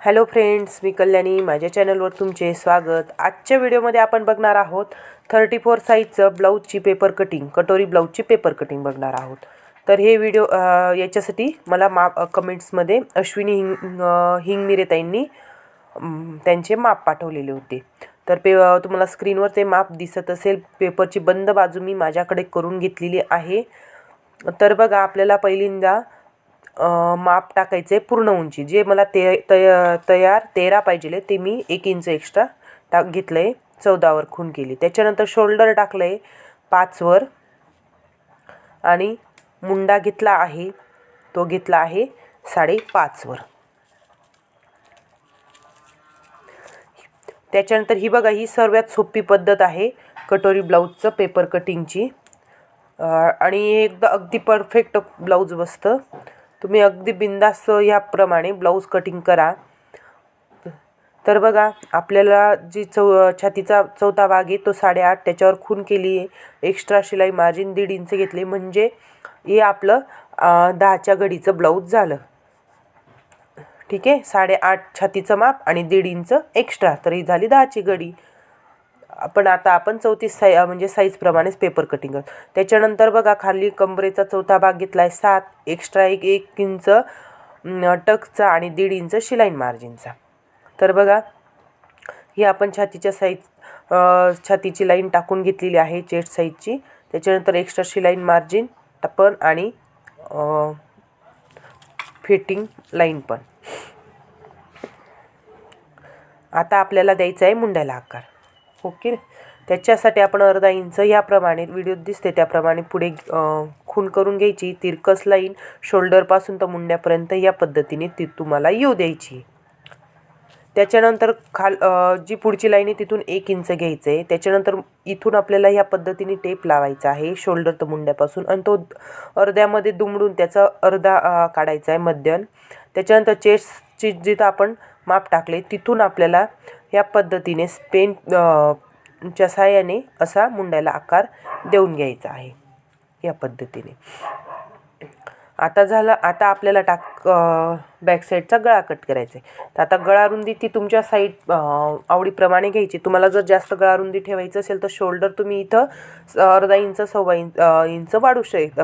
Hello friends, मी कल्याणी. माझ्या चॅनलवर तुमचे स्वागत. आजच्या व्हिडिओमध्ये आपण बघणार आहोत 34 साईजचं ब्लाऊजची पेपर कटिंग, कटोरी ब्लाऊजची पेपर कटिंग बघणार आहोत. तर हे व्हिडिओ याच्यासाठी मला कमेंट्समध्ये अश्विनी हिंगमिरे ताईंनी त्यांचे माप पाठवलेले होते. तर तुम्हाला स्क्रीनवर ते माप दिसत असेल. पेपरची बंद बाजू मी माझ्याकडे करून घेतलेली आहे. तर बघा, आपल्याला पहिल्यांदा माप टाकायचे पूर्ण उंची. जे मला तयार 13 पाहिजे ते मी 1 इंच एक्स्ट्रा घेतलं आहे, 14 खून केली. त्याच्यानंतर शोल्डर टाकलं आहे 5 आणि मुंडा घेतला आहे, तो घेतला आहे 5.5 त्याच्यानंतर ही बघा, ही सर्वात सोपी पद्धत आहे कटोरी ब्लाऊजचं पेपर कटिंगची. आणि एकदा अगदी परफेक्ट ब्लाऊज बसतं. तुम्ही अगदी बिंदास ह्याप्रमाणे ब्लाऊज कटिंग करा. तर बघा, आपल्याला जी छातीचा चौथा भाग आहे तो 8.5, त्याच्यावर खून केली आहे. एक्स्ट्रा शिलाई मार्जिन 1.5 इंच घेतली, म्हणजे हे आपलं 10च्या घडीचं ब्लाऊज झालं. ठीक आहे, 8.5 छातीचं माप आणि 1.5 इंच एक्स्ट्रा, तरी झाली 10ची घडी. आपण 34 म्हणजे साईजप्रमाणेच पेपर कटिंग करतो. त्याच्यानंतर बघा, खाली कमरेचा चौथा भाग घेतला आहे 7, एक्स्ट्रा 1 इंच टक्सचा आणि 1.5 इंच शिलाई मार्जिनचा. तर बघा, ही आपण छातीची लाईन टाकून घेतलेली आहे चेस्ट साईजची. त्याच्यानंतर एक्स्ट्रा शिलाई मार्जिन पण आणि फिटिंग लाईन पण. आता आपल्याला द्यायचा आहे मुंड्याला आकार. ओके, त्याच्यासाठी आपण अर्धा इंच याप्रमाणे व्हिडिओत दिसते त्याप्रमाणे पुढे खून करून घ्यायची. तिरकस लाईन शोल्डरपासून तर मुंड्यापर्यंत या पद्धतीने ती तुम्हाला येऊ द्यायची. त्याच्यानंतर जी पुढची लाईन आहे तिथून 1 इंच घ्यायचं आहे. त्याच्यानंतर इथून आपल्याला ह्या पद्धतीने टेप लावायचा आहे शोल्डर तर मुंड्यापासून, आणि तो अर्ध्यामध्ये दुमडून त्याचा अर्धा काढायचा आहे मध्यन. त्याच्यानंतर चेस्टची जिथं आपण माप टाकले तिथून आपल्याला या पद्धतीने पेनच्या साहाय्याने असा मुंड्याला आकार देऊन घ्यायचा आहे या पद्धतीने. आता झालं. आता आपल्याला बॅक साईडचा गळा कट करायचा आहे. तर आता गळा रुंदी ती तुमच्या साईड आवडीप्रमाणे घ्यायची. तुम्हाला जर जास्त गळा रुंदी ठेवायचं असेल तर शोल्डर तुम्ही इथं अर्धा इंच 1.25 इंच वाढू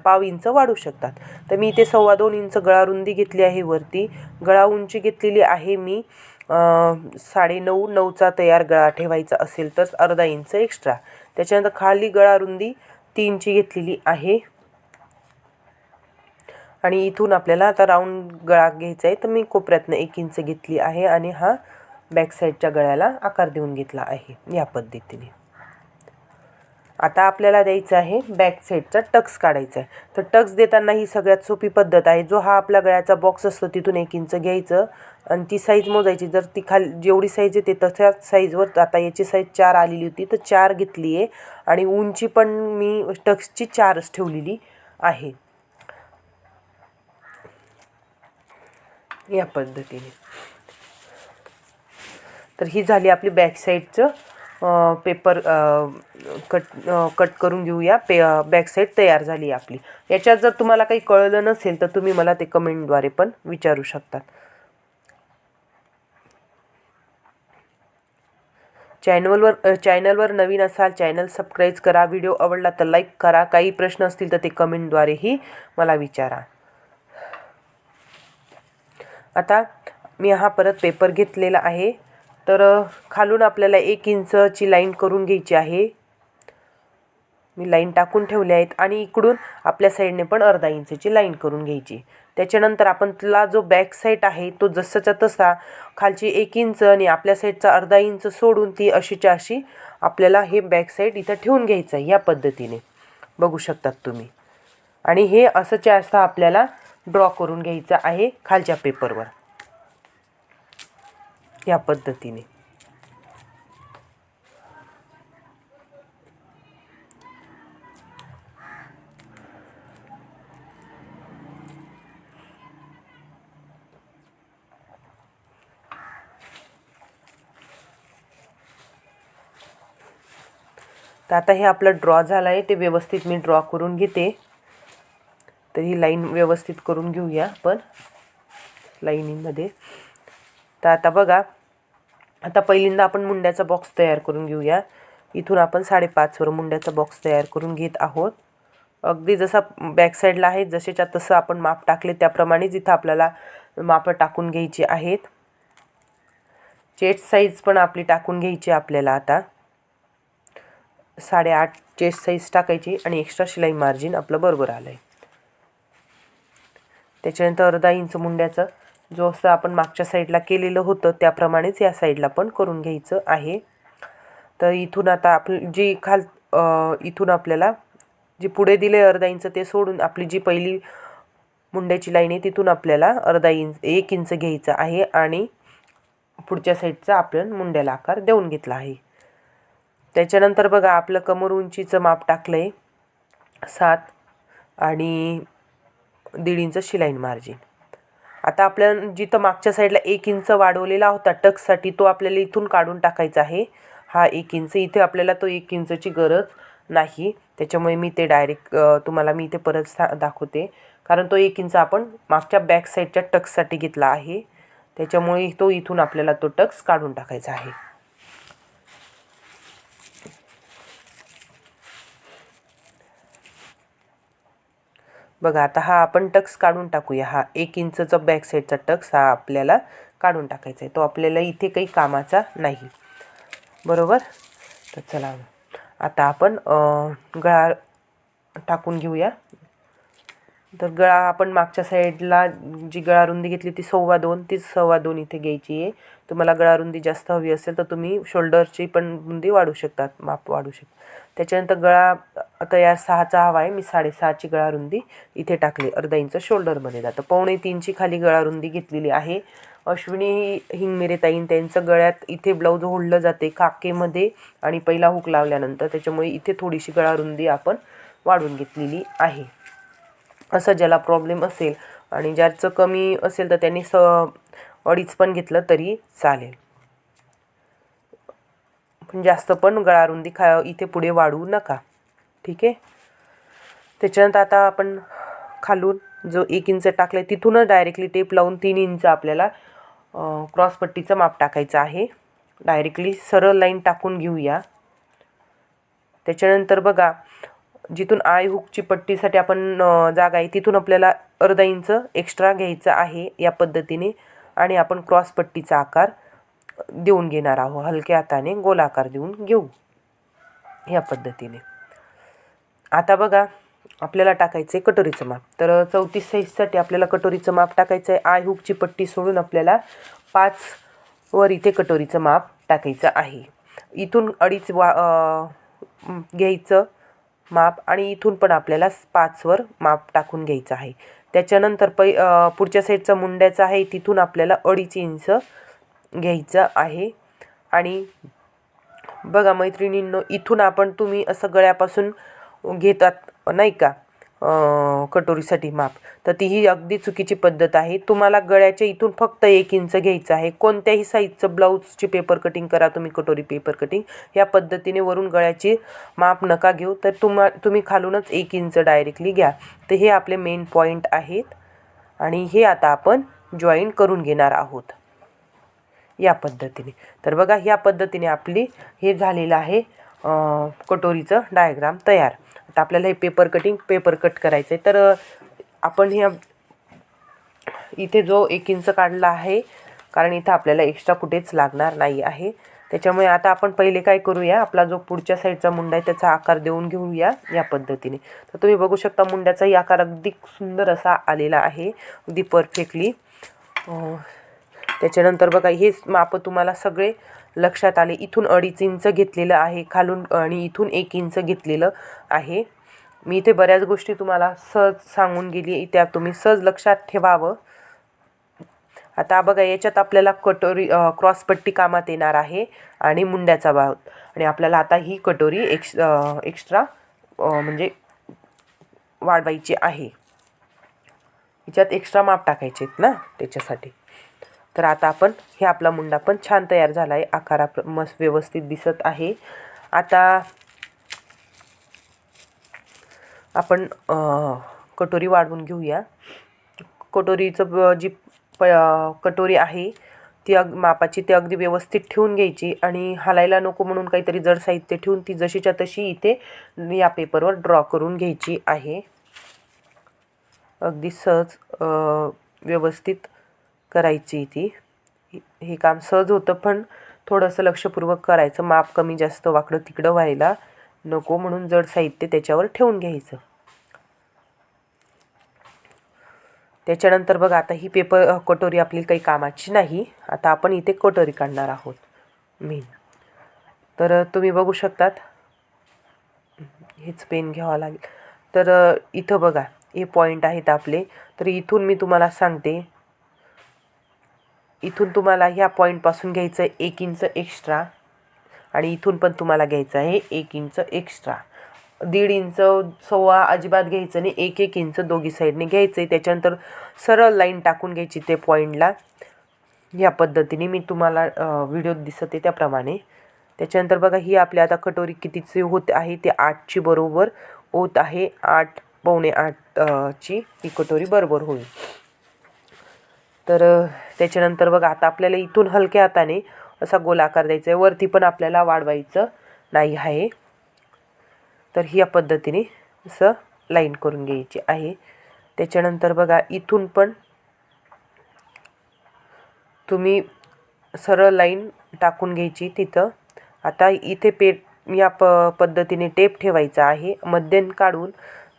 पाव इंच वाढू शकतात. तर मी इथे 2.25 इंच गळा रुंदी घेतली आहे वरती. गळा उंची घेतलेली आहे मी 9.5. 9चा तयार गळा ठेवायचा असेल तर अर्धा इंच एक्स्ट्रा. त्याच्यानंतर खाली गळा रुंदी 3ची घेतलेली आहे. आणि इथून आपल्याला आता राऊंड गळा घ्यायचा आहे. तर मी कोपऱ्यातनं 1 इंच घेतली आहे आणि हा बॅक साईडच्या गळ्याला आकार देऊन घेतला आहे या पद्धतीने. आता आपल्याला द्यायचं आहे बॅक साईडचा टक्स काढायचा आहे. तर टक्स देताना ही सगळ्यात सोपी पद्धत आहे. जो हा आपला गळ्याचा बॉक्स असतो तिथून 1 इंच घ्यायचं आणि ती साईज मोजायची. जर ती जेवढी साईज येते तशाच साईजवर, आता याची साईज 4 आलेली होती तर 4 घेतली आहे. आणि उंची पण मी टक्सची 4च ठेवलेली आहे या पद्धतीने. तर ही झाली आपली बॅक साईडचं पेपर कट करून घेऊया. बॅक साईड तयार झाली आपली. याच्यात जर तुम्हाला काही कळलं नसेल तर तुम्ही मला ते कमेंटद्वारे पण विचारू शकतात. चॅनलवर नवीन असाल चॅनल सबस्क्राईब करा. व्हिडिओ आवडला तर लाईक करा. काही प्रश्न असतील तर ते कमेंटद्वारेही मला विचारा. आता मी हा परत पेपर घेतलेला आहे. तर खालून आपल्याला 1 इंचची लाईन करून घ्यायची आहे. मी लाईन टाकून ठेवल्या आहेत आणि इकडून आपल्या साईडने पण अर्धा इंचची लाईन करून घ्यायची. त्याच्यानंतर आपण तुला जो बॅक साईड आहे तो जसाच्या तसा खालची 1 इंच आणि आपल्या साईडचा अर्धा इंच सोडून ती अशीच्या अशी आपल्याला हे बॅक साईड इथं ठेवून घ्यायचं आहे या पद्धतीने. बघू शकतात तुम्ही. आणि हे असंच्या असं आपल्याला ड्रॉ करून घ्यायचं आहे खालच्या पेपरवर या पद्धतीने. तर आता हे आपलं ड्रॉ झालं आहे. ते व्यवस्थित मी ड्रॉ करून घेते. तर ही लाईन व्यवस्थित करून घेऊया आपण लाईनीमध्ये. तर आता बघा, आता पहिल्यांदा आपण मुंड्याचा बॉक्स तयार करून घेऊया. इथून आपण 5.5 वर मुंड्याचा बॉक्स तयार करून घेत आहोत. अगदी जसा बॅक साईडला आहे जसेच्या तसं आपण माप टाकले त्याप्रमाणेच इथं आपल्याला माप टाकून घ्यायची आहेत. चेस्ट साईज पण आपली टाकून घ्यायची आपल्याला. आता 8.5 चेस्ट साईज टाकायची आणि एक्स्ट्रा शिलाई मार्जिन आपलं बरोबर आलं आहे. त्याच्यानंतर अर्धा इंच मुंड्याचं जो असं आपण मागच्या साईडला केलेलं होतं त्याप्रमाणेच या साईडला पण करून घ्यायचं आहे. तर इथून आता आपली जी इथून आपल्याला जी पुढे दिले अर्धा इंच ते सोडून आपली जी पहिली मुंड्याची लाईन आहे तिथून आपल्याला अर्धा इंच 1 इंच घ्यायचं आहे आणि पुढच्या साईडचा आपण मुंड्याला आकार देऊन घेतला आहे. त्याच्यानंतर बघा आपलं कमर उंचीचं माप टाकलं आहे 7 आणि 1.5 इंच शिलाई मार्जिन. आता आपल्याला जिथं मागच्या साईडला 1 इंच वाढवलेला होता टक्ससाठी तो आपल्याला इथून काढून टाकायचा आहे. हा 1 इंच इथे आपल्याला तो 1 इंचची गरज नाही, त्याच्यामुळे मी ते डायरेक्ट तुम्हाला मी इथे परत दाखवते. कारण तो 1 इंच आपण मागच्या बॅक साईडच्या टक्ससाठी घेतला आहे, त्याच्यामुळे तो इथून आपल्याला तो टक्स काढून टाकायचा आहे. बघा आता हा आपण टक्स काढून टाकूया. हा 1 इंचचा बॅक साईडचा टक्स हा आपल्याला काढून टाकायचा आहे. तो आपल्याला इथे काही कामाचा नाही, बरोबर. तर चला आता आपण गळा टाकून घेऊया. तर गळा आपण मागच्या साईडला जी गळा रुंदी घेतली ती 2.25 तीच 2.25 इथे घ्यायची आहे. तुम्हाला गळा रुंदी जास्त हवी असेल तर तुम्ही शोल्डरची पण रुंदी वाढवू शकतात, माप वाढवू शकता. त्याच्यानंतर गळा तयार 6चा हवा आहे, मी 6.5ची गळा रुंदी इथे टाकली. अर्धा इंच शोल्डरमध्ये जातं. 2.25ची खाली गळा रुंदी घेतलेली आहे. अश्विनी हिंगमिरे ताईन त्यांचं गळ्यात इथे ब्लाऊज ओढलं जाते काकेमध्ये आणि पहिला हुक लावल्यानंतर, त्याच्यामुळे इथे थोडीशी गळा रुंदी आपण वाढवून घेतलेली आहे. असं ज्याला प्रॉब्लेम असेल आणि ज्याचं कमी असेल तर त्यांनी 2.5 पण घेतलं तरी चालेल, पण जास्त पण गळा रुंदी इथे पुढे वाढवू नका, ठीक आहे. त्याच्यानंतर आता आपण खालून जो 1 इंच टाकलं तिथूनच डायरेक्टली टेप लावून 3 इंच आपल्याला क्रॉसपट्टीचं माप टाकायचं आहे. डायरेक्टली सरळ लाईन टाकून घेऊया. त्याच्यानंतर बघा जिथून आय हुकची पट्टीसाठी आपण जागा आहे तिथून आपल्याला अर्धा इंच एक्स्ट्रा घ्यायचं आहे या पद्धतीने आणि आपण क्रॉसपट्टीचा आकार देऊन घेणार आहोत. हलक्या हाताने गोलाकार देऊन घेऊ या पद्धतीने. आता बघा आपल्याला टाकायचं आहे कटोरीचं माप. तर 34 साईजसाठी आपल्याला कटोरीचं माप टाकायचं आहे. आय हुकची पट्टी सोडून आपल्याला 5 वर इथे कटोरीचं माप टाकायचं आहे. इथून 2.5 घ्यायचं माप आणि इथून पण आपल्याला 5 वर माप टाकून घ्यायचं आहे. त्याच्यानंतर पुढच्या साईडचा मुंड्याचा आहे तिथून आपल्याला 2.5 इंच घ्यायचं आहे. आणि बघा मैत्रिणींनो, इथून आपण तुम्ही असं गळ्यापासून घेतात नाही का कटोरीसाठी माप, तर ती ही अगदी चुकीची पद्धत आहे. तुम्हाला गळ्याच्या इथून फक्त 1 इंच घ्यायचं आहे. कोणत्याही साईजचं ब्लाऊजची पेपर कटिंग करा तुम्ही, कटोरी पेपर कटिंग या पद्धतीने वरून गळ्याची माप नका घेऊ. तर तुम्ही खालूनच 1 इंच डायरेक्टली घ्या. तर हे आपले मेन पॉईंट आहेत आणि हे आता आपण जॉईन करून घेणार आहोत या पद्धतीने. तर बघा ह्या पद्धतीने आपली हे झालेलं आहे कटोरीचं डायग्राम तयार. आता आपल्याला हे पेपर कट करायचं आहे. तर आपण हे इथे जो 1 इंच काढला आहे कारण इथं आपल्याला एक्स्ट्रा कुठेच लागणार नाही आहे. त्याच्यामुळे आता आपण पहिले काय करूया, आपला जो पुढच्या साईडचा मुंडा आहे त्याचा आकार देऊन घेऊया या पद्धतीने. तर तुम्ही बघू शकता मुंड्याचाही आकार अगदी सुंदर असा आलेला आहे, अगदी परफेक्टली. त्याच्यानंतर बघा हे माप तुम्हाला सगळे लक्षात आले. इथून 2.5 इंच घेतलेलं आहे खालून आणि इथून 1 इंच घेतलेलं आहे. मी इथे बऱ्याच गोष्टी तुम्हाला सहज सांगून गेली, त्या तुम्ही सहज लक्षात ठेवावं. आता बघा याच्यात आपल्याला कटोरी क्रॉसपट्टी कामात येणार आहे आणि मुंड्याचा भाग, आणि आपल्याला आता ही कटोरी एक्स्ट्रा म्हणजे वाढवायची आहे. याच्यात एक्स्ट्रा माप टाकायचे आहेत ना त्याच्यासाठी. तर आता आपण हे आपला मुंडा पण छान तयार झाला आहे, आकारा मस्त व्यवस्थित दिसत आहे. आता आपण कटोरी वाढवून घेऊया. कटोरीचं जी कटोरी आहे ती मापाची ते अगदी व्यवस्थित ठेवून घ्यायची आणि हालायला नको म्हणून काहीतरी जड साहित्य ठेवून ती जशीच्या तशी इथे या पेपरवर ड्रॉ करून घ्यायची आहे. अगदी सहज व्यवस्थित करायची ती. हे काम सहज होतं, पण थोडंसं लक्षपूर्वक करायचं. माप कमी जास्त वाकडं तिकडं व्हायला नको म्हणून जड साहित्य त्याच्यावर ठेवून घ्यायचं. त्याच्यानंतर बघा, आता ही कटोरी आपली काही कामाची नाही. आता आपण इथे कटोरी काढणार आहोत मेन. तर तुम्ही बघू शकतात, हेच पेन घ्यावं लागेल. तर इथं बघा, हे पॉईंट आहेत आपले. तर इथून मी तुम्हाला सांगते, इथून तुम्हाला ह्या पॉईंटपासून घ्यायचं 1 इंच एक्स्ट्रा आणि इथून पण तुम्हाला घ्यायचं आहे 1 इंच एक्स्ट्रा. 1.5 इंच सव्वा अजिबात घ्यायचं नाही, 1-1 इंच दोघी साईडने घ्यायचं आहे. त्याच्यानंतर सरळ लाईन टाकून घ्यायची ते पॉईंटला. या पद्धतीने मी तुम्हाला व्हिडिओत दिसते त्याप्रमाणे. त्याच्यानंतर बघा, ही आपल्या आता कटोरी कितीची होत आहे ते 8ची बरोबर होत आहे. 8 पावणे 8ची ही कटोरी बरोबर होईल. तर त्याच्यानंतर बघा, आता आपल्याला इथून हलक्या हाताने असा गोलाकार द्यायचा आहे. वरती पण आपल्याला वाढवायचं नाही आहे. तर ही या पद्धतीने असं लाईन करून घ्यायची आहे. त्याच्यानंतर बघा, इथून पण तुम्ही सरळ लाईन टाकून घ्यायची तिथं. आता इथे या पद्धतीने टेप ठेवायचा आहे, मध्यन काढून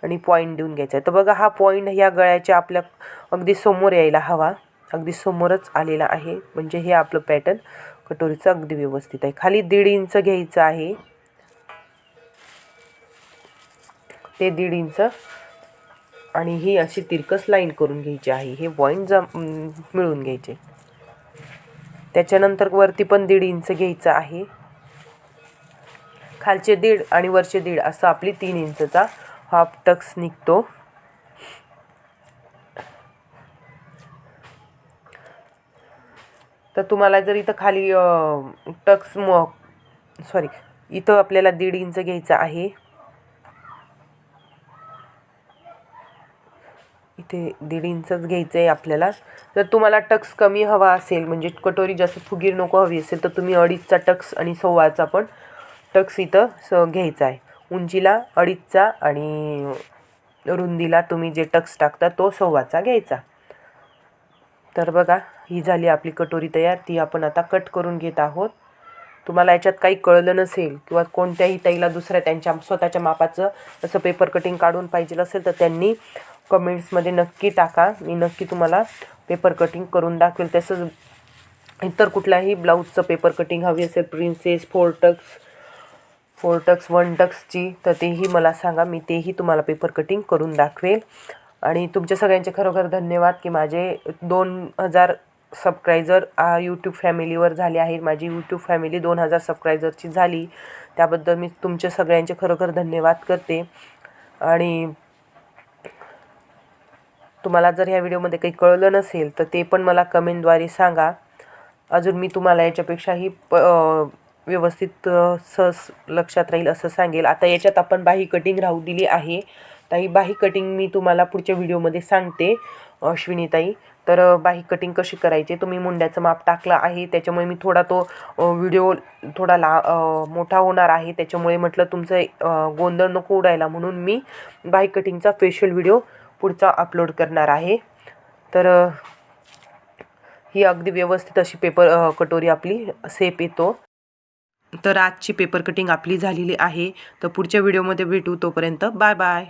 आणि पॉईंट देऊन घ्यायचा. तर बघा, हा पॉईंट ह्या गळ्याच्या आपल्या अगदी समोर यायला हवा. अगदी समोरच आलेला आहे, म्हणजे हे आपलं पॅटर्न कटोरीचं अगदी व्यवस्थित आहे. खाली 1.5 इंच घ्यायचं आहे, ते 1.5 इंच, आणि ही अशी तिरकस लाईन करून घ्यायची आहे. हे पॉईंट मिळून घ्यायचे. त्याच्यानंतर वरती पण 1.5 इंच घ्यायचं आहे. खालचे 1.5 आणि वरचे 1.5 असं आपली 3 इंचचा हाफ टक्स निघतो. तर तुम्हाला जर इथं खाली टक्स इथं आपल्याला 1.5 इंच घ्यायचं आहे. इथे 1.5 इंचच घ्यायचं आहे आपल्याला. जर तुम्हाला टक्स कमी हवा असेल, म्हणजे कटोरी जास्त फुगीर नको हवी असेल, तर तुम्ही 2.5चा टक्स आणि 1.25चा पण टक्स इथं घ्यायचा आहे. उंचीला 2.5चा आणि रुंदीला तुम्ही जे टक्स टाकता तो 1.25चा घ्यायचा. तर बघा, ही झाली आपली कटोरी तयार. ती आपण आता कट करून घेत आहोत. तुम्हाला याच्यात काही कळलं नसेल किंवा कोणत्याही ताईला दुसऱ्या त्यांच्या स्वतःच्या मापाचं असं पेपर कटिंग काढून पाहिजे असेल, तर त्यांनी कमेंट्समध्ये नक्की टाका. मी नक्की तुम्हाला पेपर कटिंग करून दाखवेल. तसंच इतर कुठल्याही ब्लाऊजचं पेपर कटिंग हवी असेल, प्रिन्सेस, 4 टक्स 1 टक्सची, तर तेही मला सांगा. मी तेही तुम्हाला पेपर कटिंग करून दाखवेल. आणि तुमच्या सगळ्यांचे खरोखर धन्यवाद की माझे 2000 सबस्क्रायबर यूट्यूब फॅमिलीवर झाले आहेत. माझी यूट्यूब फॅमिली 2000 सबस्क्रायबरची झाली. त्याबद्दल मी तुमच्या सगळ्यांचे खरोखर धन्यवाद करते. आणि तुम्हाला जर ह्या व्हिडिओमध्ये काही कळलं नसेल, तर ते पण मला कमेंटद्वारे सांगा. अजून मी तुम्हाला याच्यापेक्षाही व्यवस्थित सहज लक्षात राहील असं सांगेल. आता याच्यात आपण बाही कटिंग राहू दिली आहे. तर ही बाही कटिंग मी तुम्हाला पुढच्या व्हिडिओमध्ये सांगते अश्विनीताई. तर बाही कटिंग कशी करायची, तुम्ही मुंड्याचं माप टाकलं आहे, त्याच्यामुळे मी तो व्हिडिओ थोडा मोठा होणार आहे. त्याच्यामुळे म्हटलं तुमचं गोंधळ नको उडायला म्हणून मी बाही कटिंगचा स्पेशल व्हिडिओ पुढचा अपलोड करणार आहे. तर ही अगदी व्यवस्थित अशी कटोरी आपली शेप येतो. तर आजची पेपर कटिंग आपली झालेली आहे. तर पुढच्या व्हिडिओमध्ये भेटू. तोपर्यंत बाय बाय.